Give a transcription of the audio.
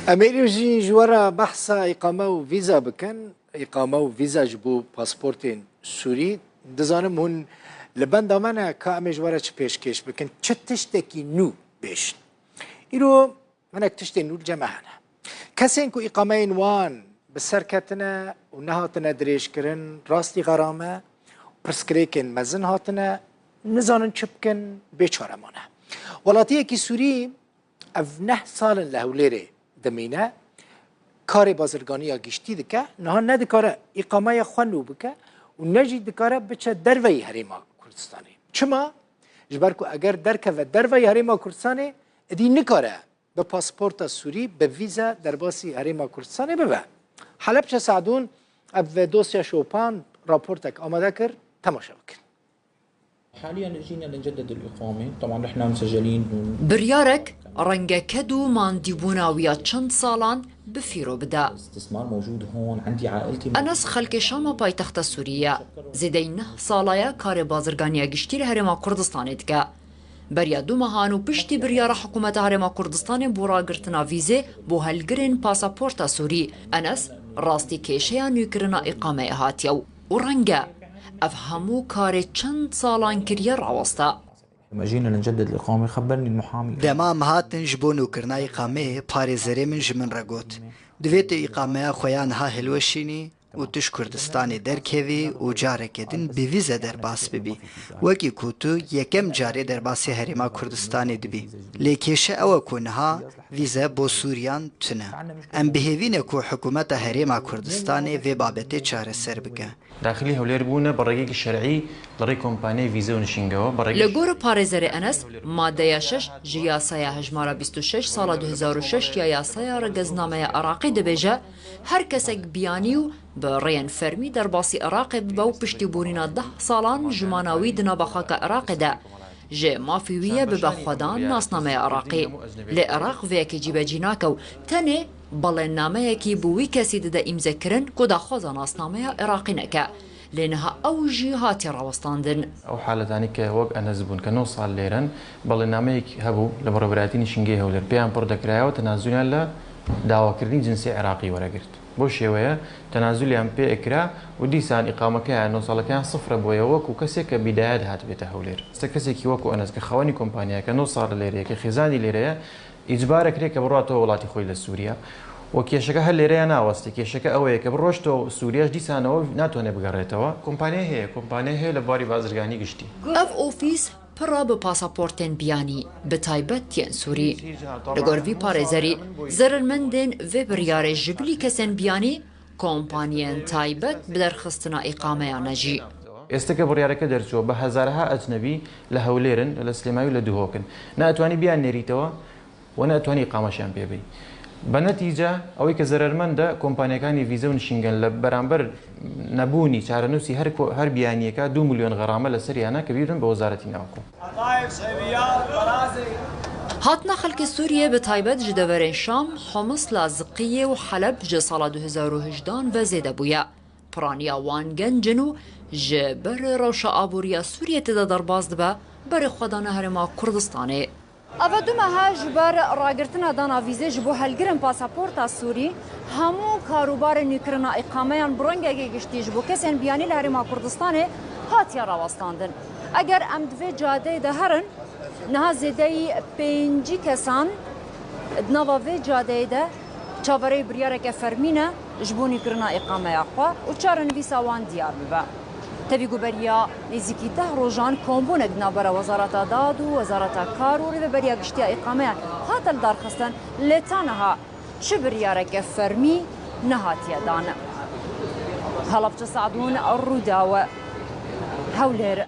أميري وجي جوارا بحثا إقامة وفيزا بكن إقامة وفيزا جبو باسبورتين سوري دزانم هون لبند أمانة كأمي جوارا چه پیشکش بکن چه تشتکی نو بیش إيرو منك تشتي نو الجماعنا كسين كو إقامين وان بسركتنا ونهاتنا دريش كرن راستي غرامة برسكريكن مزن هاتنا نزانن چه بكن بيچارمانه ولاتيه كي سوري اف 9 سال لهوليري دمينه کار بازرگانی گشتی دکه نه نه دکاره اقامه خوانو بکه و نجی دکاره بچه دروی هریما کردستانی چما جبر کو اگر درکه و دروی هریما کردستانی ادی نکاره به پاسپورت سوری به ویزا در باسی هریما کردستانی ببه حلب چه سعدون اب دوسیا شوپان راپورتك آماده کر تماشا بکن حاليا جينا لنجدد الإقامة طبعا نحن مسجلين بريارك رنگا كدو ماندي بوناويا چند سالان بفيرو بدا استثمار موجود هون عندي عائلتي انس خلق شاما پایتخت سوريا زيدي 9 سالايا كار بازرگانيا گشتير هرما كردستان دكا بريا دو مهانو پشتي بريار حكومت هرما كردستان بورا گرتنا فيزي بو هلگرين پاسپورتا سوري انس راستي كيشيا نيكرنا إقامة هاتيو ورنگا افهمو كاري چند سالان كريا راوستا لما جينا لنجدد الإقامة خبرني المحامي دمام هاتن جبونو كرنا إقامة باري زري من جمن رقوت دويت إقامة خويان ها هلوشيني و تش كردستاني دركيوي و جارك دن بفيزا در باس ببي وكي كوتو يكم جاري در باسي هرما كردستاني دبي ليكيش او كونها فيزا بو سوريان تنه ام بهيوين كو حكومة هرما كردستاني في بابتي چاره سر بكه داخلي هولير بونا برقيق الشرعي لري كومباني فيزا ونشينغو لگور پارێزەرێ ئەنەس مادەیە 6 ji yasaya hejmara 26 sala 2006 ya yasaya ڕێگەزنامەیە عێراقی دەبێژە هەر کەسێک بیانی و بە ڕێن فەرمی دەرباسی عێراقی ببە و پشتیبوونینە 10 ساڵان ژماناوی دنا بە خاکە عێراقیدا جێ مافی ویە ببە خۆدان ناسنامەیە عێراقی لێ عێراق vêyekê cîbecî nake و tenê بەڵێننامەیەکی بووی کەسی دەدە ئیمزەکردن کۆ داخوازە ناسنامەیە عێراقی نەکە لێنەها ئەو ژی هاتی ڕاوەستاندن ئەو حالەتانی کە وەک ئەنەز بوون کە 9 ساڵ لێرن بەڵێننامەیەک هەبوو لە بەڕێوەبەتی نشینگەی هەولێر پێیان پڕ دەکرایەوە تەنازولیان لە داواکردنی جنسی عێراقی وەرەگرت بۆ شێوەیە تەنازولیان پێ ئەکرا و دیسان ئیقامەکەیان 9 ساڵەکەیان سفرە بۆیە وەکو کەسێک کە بیدایەت هات بێتە هەولێر کەسێکی وەکو ئەنەز کە خاوەنی کۆمپانیاکە 9 ساڵ لێرەیە کە خێزانی لێرەیە ئیجبارەکرێت کە بڕاتەوە وڵاتی خۆی لە سووریا و کێشەکە هەر لێرەیە ناوەستی کێشەکە ئەوەیە کە بڕۆشتەوە سووریاش دیسانەوە ناتوانێت بگەڕێتەوە کۆمپانیا هەیە لە باری بازرگانی گشتی ئەف ئۆفیس پڕا بە پاسەپۆرتێن بیانی بەتایبەت تێن سووری لەگۆر ڤی پارێزەری زەرمەندێن vê biryarê ji bilî kesên biyanî کۆمپانیên تایبەت bi derxistina îqameya nejî ئێستاکە بڕیارەکە دەرچووە بە هەزارها ئەجنەبی لە هەولێرن لە سلێماوی لە دووهۆکن ناتوانی بیان نێریتەوە و ناتوانی ئیقامەشیان پێبی بە نەتیجە ئەوەی کە زەرمەندە کۆمپانیەکانی ڤیزە و نشینگەن لە بەرامبەر نەبوونی چارەنووسی هەر بیانیەکە 2 ملیۆن غەرامە لە سەریانە کە بیرن بە وەزارەتی ناوکۆ هاتنا خەڵکی سووریە بە تایبەت ji deverên Şam Homs Lazqiye û Heleb ji sala 2018 ve zêde bûye piraniya wan gencin û ji ber rewşa aboriya Sûriyê têde derbas dibe berê xwedana Herêma Kurdistanê ئەvە du meha ji ber ragirtina dana vîzê ji bo helgirin pasaporta Sûrî hemû karûbarên nûkirina îqameyan bi rengekê giştî ji bo kesên biyanî li Herêma Kurdistanê hatiye rawestandin eger em di vê cadeyê de herin niha zêdeyî 5 kesan di nava vê cadeyê de çavereyê biryareke fermîne ji bo nûkirina îqameya xwe û çarenivîsa wan diyar bibe تبي قبريا نزيكي ده روجان كومبون ادنا برا وزارة داد ووزارة كار وري بريا قشتيا إقامة هذا الدار خستن لتانها شبريا رك فرمي نهاتيا دانا هلا بتصعدون الرداوة هولير